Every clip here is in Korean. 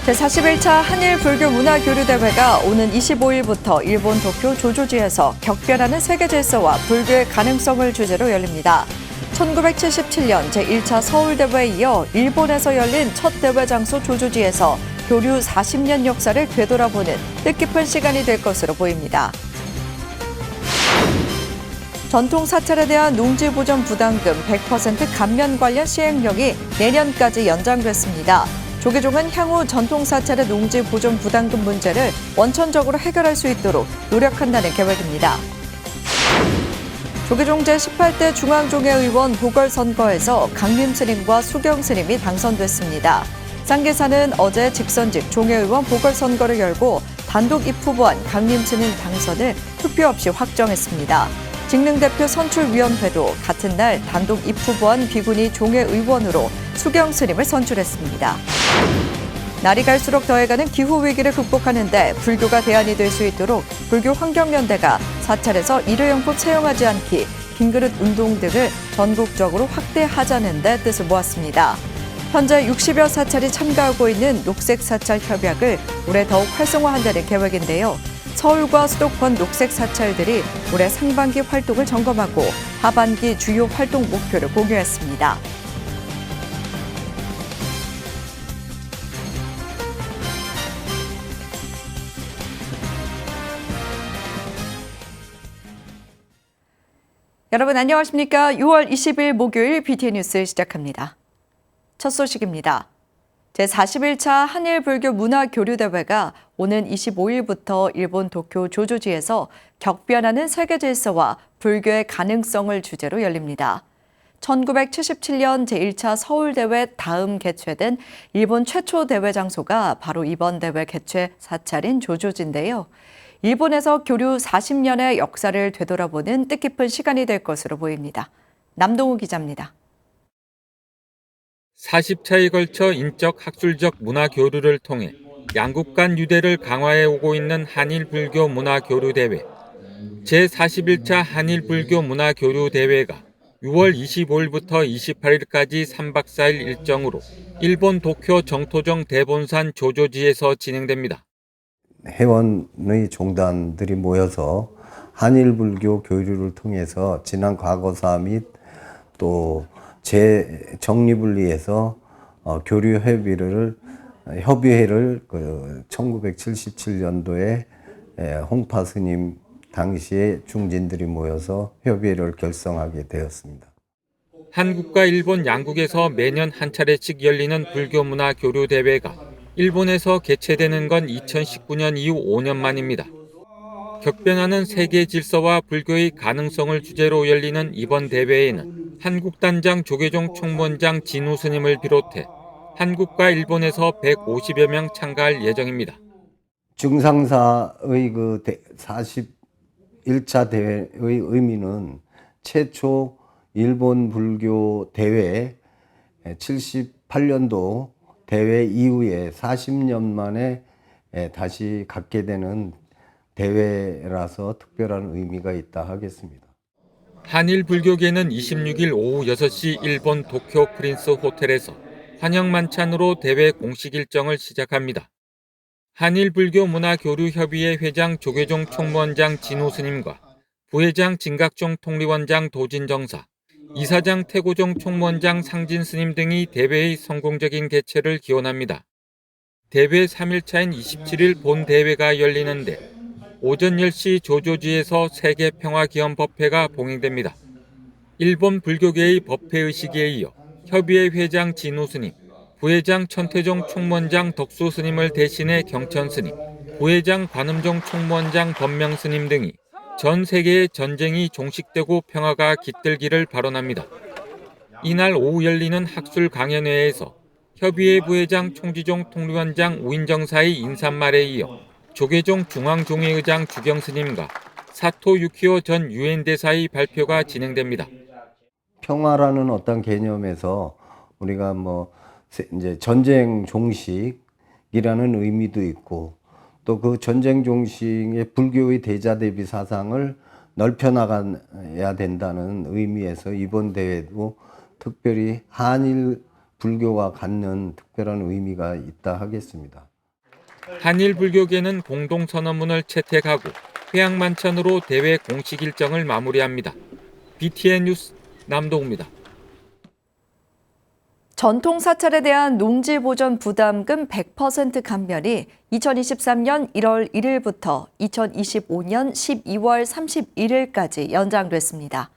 제41차 한일 불교 문화교류대회가 오는 25일부터 일본 도쿄 조조지에서 격변하는 세계 질서와 불교의 가능성을 주제로 열립니다. 1977년 제1차 서울대회에 이어 일본에서 열린 첫 대회 장소 조조지에서 교류 40년 역사를 되돌아보는 뜻깊은 시간이 될 것으로 보입니다. 전통 사찰에 대한 농지보전 부담금 100% 감면 관련 시행령이 내년까지 연장됐습니다. 조계종은 향후 전통 사찰의 농지 보존 부담금 문제를 원천적으로 해결할 수 있도록 노력한다는 계획입니다. 조계종 제18대 중앙종회의원 보궐선거에서 강림 스님과 수경 스님이 당선됐습니다. 쌍계사는 어제 직선직 종회의원 보궐선거를 열고 단독 입후보한 강림 스님 당선을 투표 없이 확정했습니다. 직능대표 선출위원회도 같은 날 단독 입후보한 비구니 종회의원으로 수경 스님을 선출했습니다. 날이 갈수록 더해가는 기후위기를 극복하는 데 불교가 대안이 될 수 있도록 불교환경연대가 사찰에서 일회용품 사용하지 않기, 빈그릇 운동 등을 전국적으로 확대하자는 데 뜻을 모았습니다. 현재 60여 사찰이 참가하고 있는 녹색사찰협약을 올해 더욱 활성화한다는 계획인데요. 서울과 수도권 녹색사찰들이 올해 상반기 활동을 점검하고 하반기 주요 활동 목표를 공유했습니다. 여러분 안녕하십니까? 6월 20일 목요일 BTN 뉴스 시작합니다. 첫 소식입니다. 제41차 한일 불교 문화교류대회가 오는 25일부터 일본 도쿄 조조지에서 격변하는 세계 질서와 불교의 가능성을 주제로 열립니다. 1977년 제1차 서울대회 다음 개최된 일본 최초 대회 장소가 바로 이번 대회 개최 사찰인 조조지인데요. 일본에서 교류 40년의 역사를 되돌아보는 뜻깊은 시간이 될 것으로 보입니다. 남동우 기자입니다. 40차에 걸쳐 인적 학술적 문화 교류를 통해 양국 간 유대를 강화해 오고 있는 한일 불교 문화 교류 대회. 제41차 한일 불교 문화 교류 대회가 6월 25일부터 28일까지 3박 4일 일정으로 일본 도쿄 정토정 대본산 조조지에서 진행됩니다. 회원의 종단들이 모여서 한일 불교 교류를 통해서 지난 과거사 및 또 재정립을 위해서 교류 협의회를 1977년도에 홍파 스님 당시에 중진들이 모여서 협의회를 결성하게 되었습니다. 한국과 일본 양국에서 매년 한 차례씩 열리는 불교 문화 교류 대회가 일본에서 개최되는 건 2019년 이후 5년 만입니다. 격변하는 세계 질서와 불교의 가능성을 주제로 열리는 이번 대회에는 한국 단장 조계종 총무원장 진우 스님을 비롯해 한국과 일본에서 150여 명 참가할 예정입니다. 증상사의 41차 대회의 의미는 최초 일본 불교 대회 78년도 대회 이후에 40년 만에 다시 갖게 되는 대회라서 특별한 의미가 있다 하겠습니다. 한일 불교계는 26일 오후 6시 일본 도쿄 프린스 호텔에서 환영 만찬으로 대회 공식 일정을 시작합니다. 한일 불교 문화교류협의회 회장 조계종 총무원장 진우 스님과 부회장 진각종 통리원장 도진 정사, 이사장 태고종 총무원장 상진 스님 등이 대회의 성공적인 개최를 기원합니다. 대회 3일차인 27일 본 대회가 열리는데 오전 10시 조조지에서 세계평화기원법회가 봉행됩니다. 일본 불교계의 법회의식에 이어 협의회 회장 진우 스님, 부회장 천태종 총무원장 덕수 스님을 대신해 경천 스님, 부회장 관음종 총무원장 법명 스님 등이 전 세계의 전쟁이 종식되고 평화가 깃들기를 발언합니다. 이날 오후 열리는 학술 강연회에서 협의회 부회장 총지종 통리원장 우인정사의 인사말에 이어 조계종 중앙종회의장 주경 스님과 사토 유키오 전 유엔 대사의 발표가 진행됩니다. 평화라는 어떤 개념에서 우리가 이제 전쟁 종식이라는 의미도 있고 또 그 전쟁 종식의 불교의 대자 대비 사상을 넓혀 나가야 된다는 의미에서 이번 대회도 특별히 한일 불교가 갖는 특별한 의미가 있다 하겠습니다. 한일 불교계는 공동 선언문을 채택하고 회양 만찬으로 대회 공식 일정을 마무리합니다. BTN 뉴스 남동우입니다. 전통 사찰에 대한 농지 보전 부담금 100% 감면이 2023년 1월 1일부터 2025년 12월 31일까지 연장됐습니다.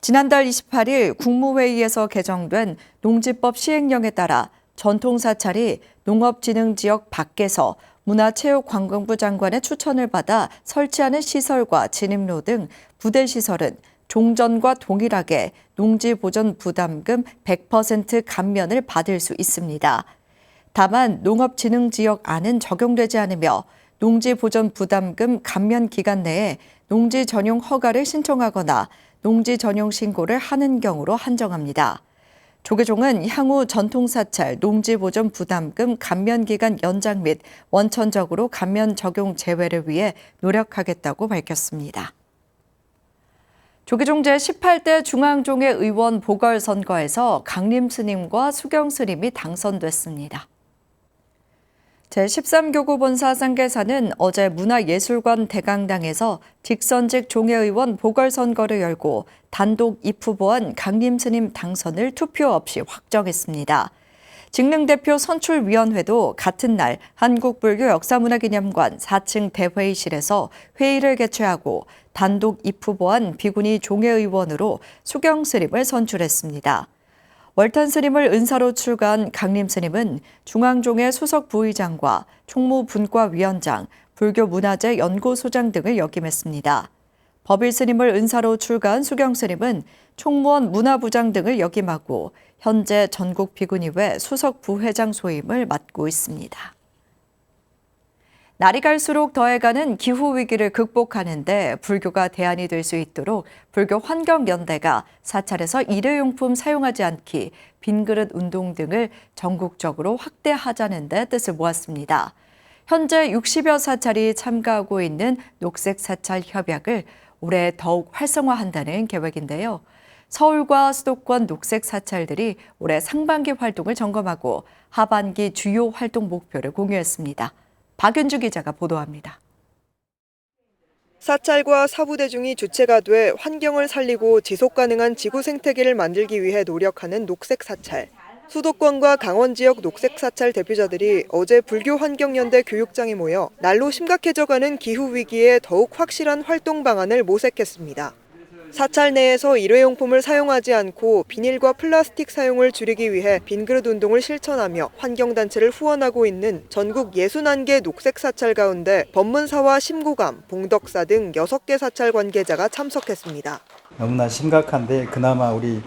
지난달 28일 국무회의에서 개정된 농지법 시행령에 따라 전통 사찰이 농업진흥지역 밖에서 문화체육관광부 장관의 추천을 받아 설치하는 시설과 진입로 등 부대시설은 종전과 동일하게 농지보전 부담금 100% 감면을 받을 수 있습니다. 다만 농업진흥지역 안은 적용되지 않으며 농지보전 부담금 감면 기간 내에 농지 전용 허가를 신청하거나 농지 전용 신고를 하는 경우로 한정합니다. 조계종은 향후 전통사찰 농지보전 부담금 감면 기간 연장 및 원천적으로 감면 적용 제외를 위해 노력하겠다고 밝혔습니다. 조계종 제18대 중앙종회 의원 보궐선거에서 강림 스님과 수경 스님이 당선됐습니다. 제13교구 본사 쌍계사는 어제 문화예술관 대강당에서 직선직 종회의원 보궐선거를 열고 단독 입후보한 강림 스님 당선을 투표 없이 확정했습니다. 직능대표 선출위원회도 같은 날 한국불교역사문화기념관 4층 대회의실에서 회의를 개최하고 단독 입후보한 비구니 종회의원으로 수경 스님을 선출했습니다. 월탄 스님을 은사로 출가한 강림 스님은 중앙종회 수석 부의장과 총무분과위원장, 불교문화재 연구소장 등을 역임했습니다. 법일 스님을 은사로 출가한 수경 스님은 총무원 문화부장 등을 역임하고 현재 전국 비구니회 수석 부회장 소임을 맡고 있습니다. 날이 갈수록 더해가는 기후위기를 극복하는 데 불교가 대안이 될 수 있도록 불교환경연대가 사찰에서 일회용품 사용하지 않기, 빈그릇 운동 등을 전국적으로 확대하자는 데 뜻을 모았습니다. 현재 60여 사찰이 참가하고 있는 녹색사찰협약을 올해 더욱 활성화한다는 계획인데요. 서울과 수도권 녹색사찰들이 올해 상반기 활동을 점검하고 하반기 주요 활동 목표를 공유했습니다. 박윤주 기자가 보도합니다. 사찰과 사부대중이 주체가 돼 환경을 살리고 지속가능한 지구 생태계를 만들기 위해 노력하는 녹색사찰. 수도권과 강원 지역 녹색사찰 대표자들이 어제 불교환경연대 교육장에 모여 날로 심각해져가는 기후위기에 더욱 확실한 활동 방안을 모색했습니다. 사찰 내에서 일회용품을 사용하지 않고 비닐과 플라스틱 사용을 줄이기 위해 빈그릇 운동을 실천하며 환경단체를 후원하고 있는 전국 61개 녹색사찰 가운데 법문사와 심구감, 봉덕사 등 6개 사찰 관계자가 참석했습니다. 너무나 심각한데 그나마 우리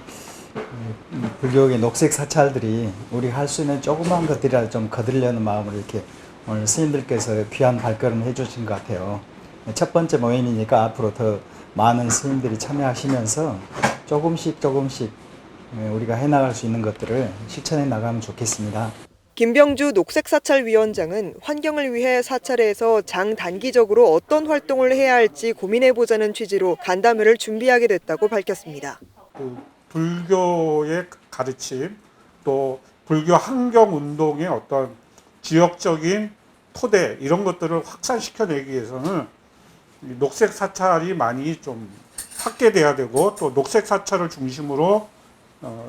불교계 녹색사찰들이 우리 할 수 있는 조그만 것들이라도 좀 거두려는 마음으로 이렇게 오늘 스님들께서 귀한 발걸음을 해주신 것 같아요. 첫 번째 모임이니까 앞으로 더 많은 스님들이 참여하시면서 조금씩 우리가 해나갈 수 있는 것들을 실천해 나가면 좋겠습니다. 김병주 녹색사찰위원장은 환경을 위해 사찰에서 장단기적으로 어떤 활동을 해야 할지 고민해보자는 취지로 간담회를 준비하게 됐다고 밝혔습니다. 불교의 가르침, 또 불교 환경운동의 어떤 지역적인 토대 이런 것들을 확산시켜내기 위해서는 녹색 사찰이 많이 좀 확대돼야 되고 또 녹색 사찰을 중심으로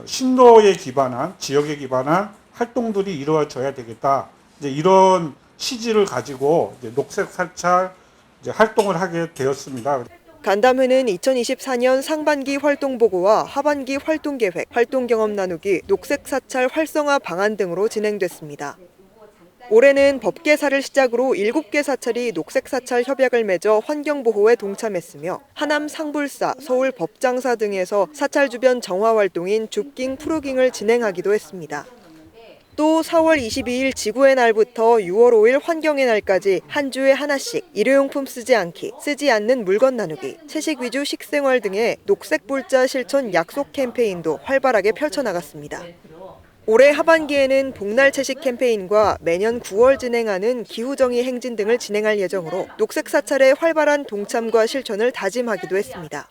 신도에 기반한 지역에 기반한 활동들이 이루어져야 되겠다. 이제 이런 취지를 가지고 이제 녹색 사찰 이제 활동을 하게 되었습니다. 간담회는 2024년 상반기 활동 보고와 하반기 활동 계획, 활동 경험 나누기, 녹색 사찰 활성화 방안 등으로 진행됐습니다. 올해는 법계사를 시작으로 7개 사찰이 녹색사찰 협약을 맺어 환경보호에 동참했으며 하남 상불사, 서울 법장사 등에서 사찰 주변 정화 활동인 줍깅, 프루깅을 진행하기도 했습니다. 또 4월 22일 지구의 날부터 6월 5일 환경의 날까지 한 주에 하나씩 일회용품 쓰지 않기, 쓰지 않는 물건 나누기, 채식 위주 식생활 등의 녹색 불자 실천 약속 캠페인도 활발하게 펼쳐나갔습니다. 올해 하반기에는 복날 채식 캠페인과 매년 9월 진행하는 기후정의 행진 등을 진행할 예정으로 녹색 사찰의 활발한 동참과 실천을 다짐하기도 했습니다.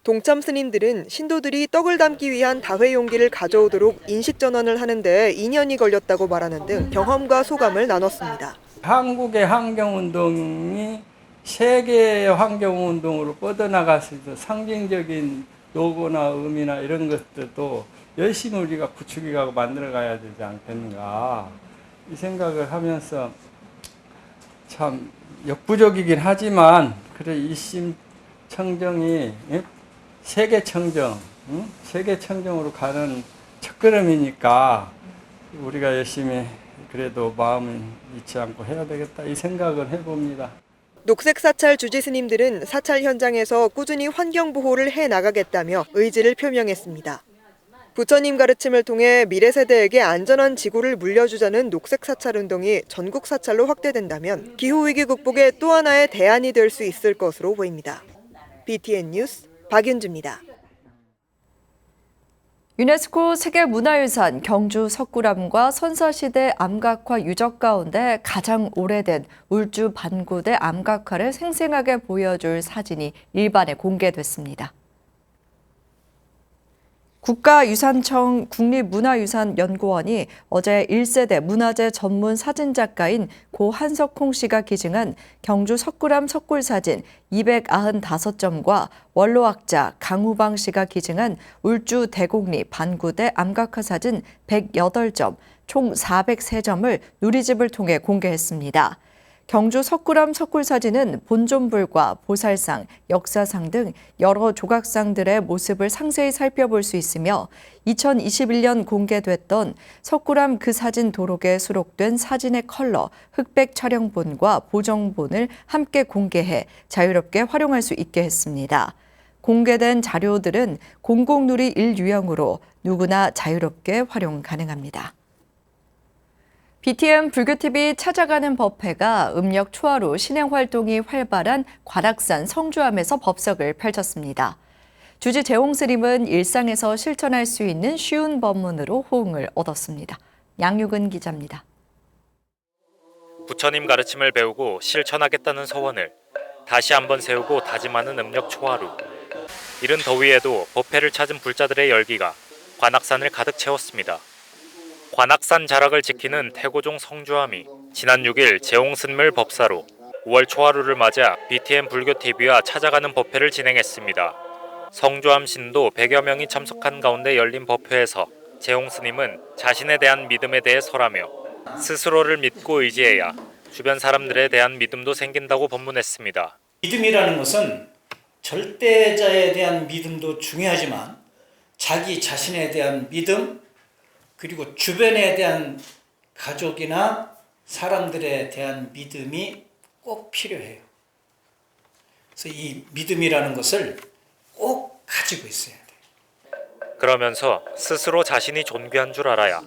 동참 스님들은 신도들이 떡을 담기 위한 다회 용기를 가져오도록 인식 전환을 하는데 2년이 걸렸다고 말하는 등 경험과 소감을 나눴습니다. 한국의 환경운동이 세계의 환경운동으로 뻗어나갔을 때 상징적인 노고나 의미나 이런 것들도 열심히 우리가 구축해가고 만들어가야 되지 않겠는가 이 생각을 하면서 참 역부족이긴 하지만 그래 일심청정이 세계청정, 세계청정으로 가는 첫걸음이니까 우리가 열심히 그래도 마음을 잊지 않고 해야 되겠다 이 생각을 해봅니다. 녹색 사찰 주지 스님들은 사찰 현장에서 꾸준히 환경 보호를 해 나가겠다며 의지를 표명했습니다. 부처님 가르침을 통해 미래 세대에게 안전한 지구를 물려주자는 녹색 사찰 운동이 전국 사찰로 확대된다면 기후 위기 극복의 또 하나의 대안이 될 수 있을 것으로 보입니다. BTN 뉴스 박윤주입니다. 유네스코 세계문화유산 경주 석굴암과 선사시대 암각화 유적 가운데 가장 오래된 울주 반고대 암각화를 생생하게 보여줄 사진이 일반에 공개됐습니다. 국가유산청 국립문화유산연구원이 어제 1세대 문화재 전문 사진작가인 고 한석홍 씨가 기증한 경주 석굴암 석굴사진 295점과 원로학자 강우방 씨가 기증한 울주 대곡리 반구대 암각화 사진 108점, 총 403점을 누리집을 통해 공개했습니다. 경주 석굴암 석굴사진은 본존불과 보살상, 역사상 등 여러 조각상들의 모습을 상세히 살펴볼 수 있으며 2021년 공개됐던 석굴암 그 사진 도록에 수록된 사진의 컬러, 흑백 촬영본과 보정본을 함께 공개해 자유롭게 활용할 수 있게 했습니다. 공개된 자료들은 공공누리 1유형으로 누구나 자유롭게 활용 가능합니다. BTN 불교TV 찾아가는 법회가 음력 초하루 신행 활동이 활발한 관악산 성주암에서 법석을 펼쳤습니다. 주지 재홍 스님은 일상에서 실천할 수 있는 쉬운 법문으로 호응을 얻었습니다. 양육은 기자입니다. 부처님 가르침을 배우고 실천하겠다는 서원을 다시 한번 세우고 다짐하는 음력 초하루. 이른 더위에도 법회를 찾은 불자들의 열기가 관악산을 가득 채웠습니다. 관악산 자락을 지키는 태고종 성주암이 지난 6일 재홍스물 법사로 5월 초하루를 맞아 BTN 불교TV와 찾아가는 법회를 진행했습니다. 성주암 신도 100여 명이 참석한 가운데 열린 법회에서 재홍 스님은 자신에 대한 믿음에 대해 설하며 스스로를 믿고 의지해야 주변 사람들에 대한 믿음도 생긴다고 법문했습니다. 믿음이라는 것은 절대자에 대한 믿음도 중요하지만 자기 자신에 대한 믿음 그리고 주변에 대한 가족이나 사람들에 대한 믿음이 꼭 필요해요. 그래서 이 믿음이라는 것을 꼭 가지고 있어야 돼요. 그러면서 스스로 자신이 존귀한 줄 알아야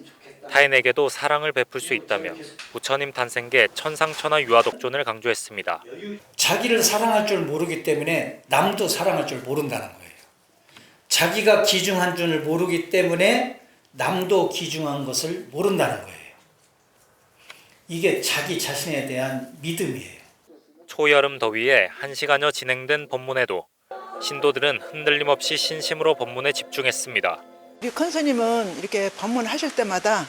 타인에게도 사랑을 베풀 수 있다며 부처님 탄생계 천상천하 유아독존을 강조했습니다. 자기를 사랑할 줄 모르기 때문에 남도 사랑할 줄 모른다는 거예요. 자기가 귀중한 줄 모르기 때문에 남도 귀중한 것을 모른다는 거예요. 이게 자기 자신에 대한 믿음이에요. 초여름 더위에 1시간여 진행된 법문에도 신도들은 흔들림 없이 신심으로 법문에 집중했습니다. 우리 큰 스님은 이렇게 법문하실 때마다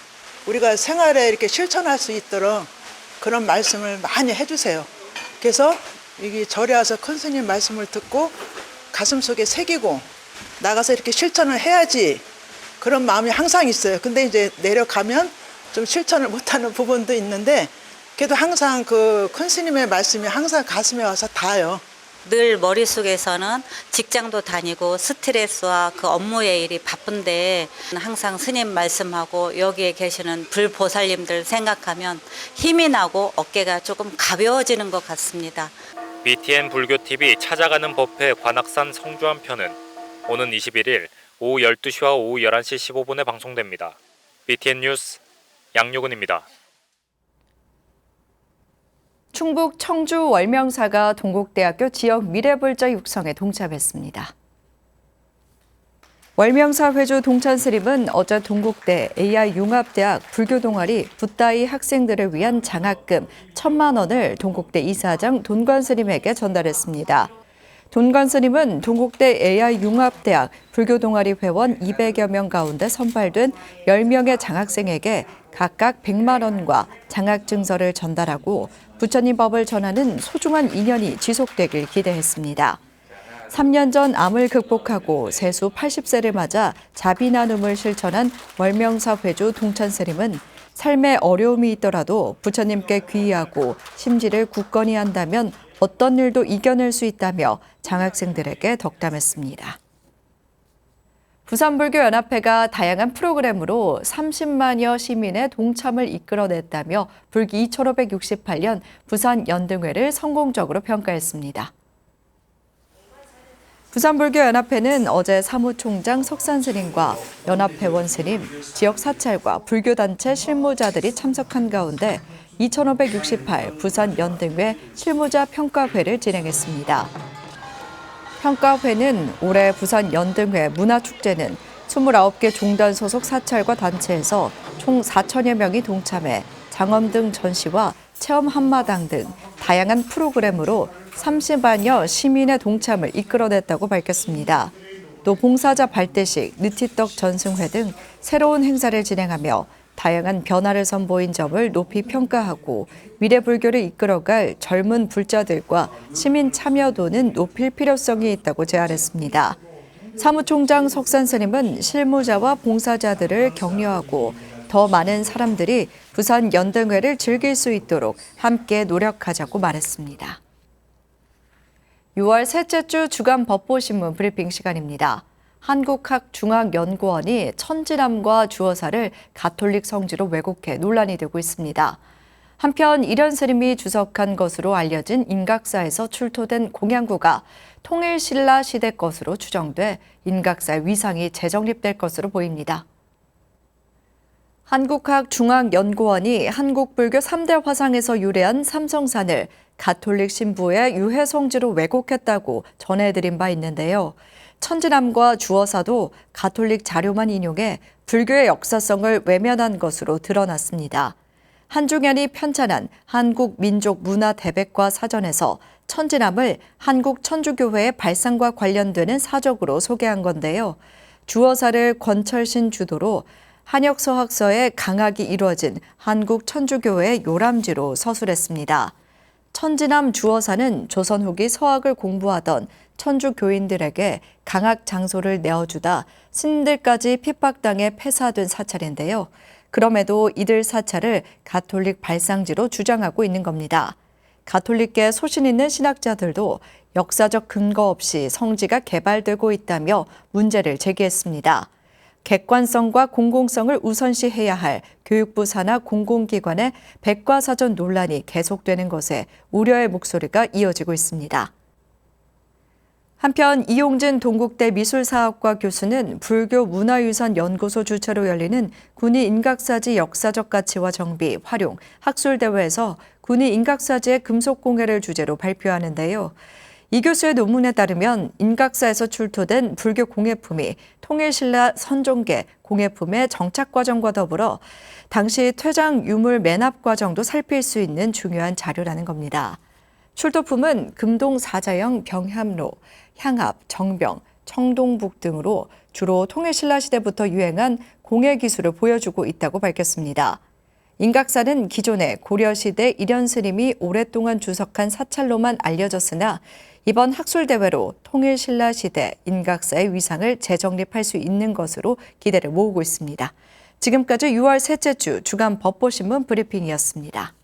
우리가 생활에 이렇게 실천할 수 있도록 그런 말씀을 많이 해주세요. 그래서 여기 절에 와서 큰 스님 말씀을 듣고 가슴속에 새기고 나가서 이렇게 실천을 해야지 그런 마음이 항상 있어요. 근데 이제 내려가면 좀 실천을 못하는 부분도 있는데 그래도 항상 그 큰 스님의 말씀이 항상 가슴에 와서 닿아요. 늘 머릿속에서는 직장도 다니고 스트레스와 그 업무의 일이 바쁜데 항상 스님 말씀하고 여기에 계시는 불보살님들 생각하면 힘이 나고 어깨가 조금 가벼워지는 것 같습니다. BTN 불교TV 찾아가는 법회 관악산 성주암 편은 오는 21일 오후 12시와 오후 11시 15분에 방송됩니다. BTN 뉴스 양요근입니다. 충북 청주 월명사가 동국대학교 지역 미래불자 육성에 동참했습니다. 월명사 회주 동찬 스님은 어제 동국대 AI융합대학 불교동아리 붓다이 학생들을 위한 장학금 1,000만 원을 동국대 이사장 돈관 스님에게 전달했습니다. 돈관 스님은 동국대 AI융합대학 불교동아리 회원 200여 명 가운데 선발된 10명의 장학생에게 각각 100만 원과 장학증서를 전달하고 부처님 법을 전하는 소중한 인연이 지속되길 기대했습니다. 3년 전 암을 극복하고 세수 80세를 맞아 자비 나눔을 실천한 월명사 회주 동천 스님은 삶에 어려움이 있더라도 부처님께 귀의하고 심지를 굳건히 한다면 어떤 일도 이겨낼 수 있다며 장학생들에게 덕담했습니다. 부산불교연합회가 다양한 프로그램으로 30만여 시민의 동참을 이끌어냈다며 불기 2568년 부산연등회를 성공적으로 평가했습니다. 부산불교연합회는 어제 사무총장 석산 스님과 연합회원 스님, 지역 사찰과 불교단체 실무자들이 참석한 가운데 2568 부산연등회 실무자 평가회를 진행했습니다. 평가회는 올해 부산연등회 문화축제는 29개 종단 소속 사찰과 단체에서 총 4천여 명이 동참해 장엄등 전시와 체험 한마당 등 다양한 프로그램으로 30만여 시민의 동참을 이끌어냈다고 밝혔습니다. 또 봉사자 발대식, 느티떡 전승회 등 새로운 행사를 진행하며 다양한 변화를 선보인 점을 높이 평가하고 미래 불교를 이끌어갈 젊은 불자들과 시민 참여도는 높일 필요성이 있다고 제안했습니다. 사무총장 석산 스님은 실무자와 봉사자들을 격려하고 더 많은 사람들이 부산 연등회를 즐길 수 있도록 함께 노력하자고 말했습니다. 6월 셋째 주 주간 법보신문 브리핑 시간입니다. 한국학중앙연구원이 천지남과 주어사를 가톨릭 성지로 왜곡해 논란이 되고 있습니다. 한편 이련 스님이 주석한 것으로 알려진 인각사에서 출토된 공양구가 통일신라 시대 것으로 추정돼 인각사의 위상이 재정립될 것으로 보입니다. 한국학중앙연구원이 한국불교 3대 화상에서 유래한 삼성산을 가톨릭 신부의 유해성지로 왜곡했다고 전해드린 바 있는데요. 천지남과 주어사도 가톨릭 자료만 인용해 불교의 역사성을 외면한 것으로 드러났습니다. 한중현이 편찬한 한국민족문화대백과 사전에서 천지남을 한국천주교회의 발상과 관련되는 사적으로 소개한 건데요. 주어사를 권철신 주도로 한역서학서에 강학이 이루어진 한국천주교회의 요람지로 서술했습니다. 천지남 주어사는 조선 후기 서학을 공부하던 천주 교인들에게 강학 장소를 내어주다 신들까지 핍박당해 폐사된 사찰인데요. 그럼에도 이들 사찰을 가톨릭 발상지로 주장하고 있는 겁니다. 가톨릭계 소신 있는 신학자들도 역사적 근거 없이 성지가 개발되고 있다며 문제를 제기했습니다. 객관성과 공공성을 우선시해야 할 교육부 산하 공공기관의 백과사전 논란이 계속되는 것에 우려의 목소리가 이어지고 있습니다. 한편 이용진 동국대 미술사학과 교수는 불교문화유산연구소 주최로 열리는 군위 인각사지 역사적 가치와 정비, 활용, 학술대회에서 군위 인각사지의 금속공예를 주제로 발표하는데요. 이 교수의 논문에 따르면 인각사에서 출토된 불교 공예품이 통일신라 선종계 공예품의 정착 과정과 더불어 당시 퇴장 유물 매납 과정도 살필 수 있는 중요한 자료라는 겁니다. 출토품은 금동 사자형 병합로, 향합, 정병, 청동북 등으로 주로 통일신라 시대부터 유행한 공예 기술을 보여주고 있다고 밝혔습니다. 인각사는 기존에 고려시대 이련 스님이 오랫동안 주석한 사찰로만 알려졌으나 이번 학술대회로 통일신라 시대 인각사의 위상을 재정립할 수 있는 것으로 기대를 모으고 있습니다. 지금까지 6월 셋째 주 주간 법보신문 브리핑이었습니다.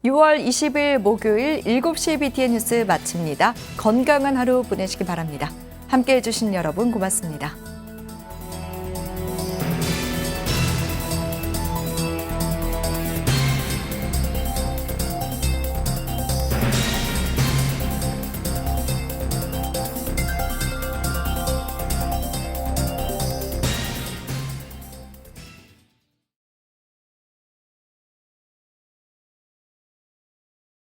6월 20일 목요일 7시 BTN 뉴스 마칩니다. 건강한 하루 보내시기 바랍니다. 함께해 주신 여러분 고맙습니다.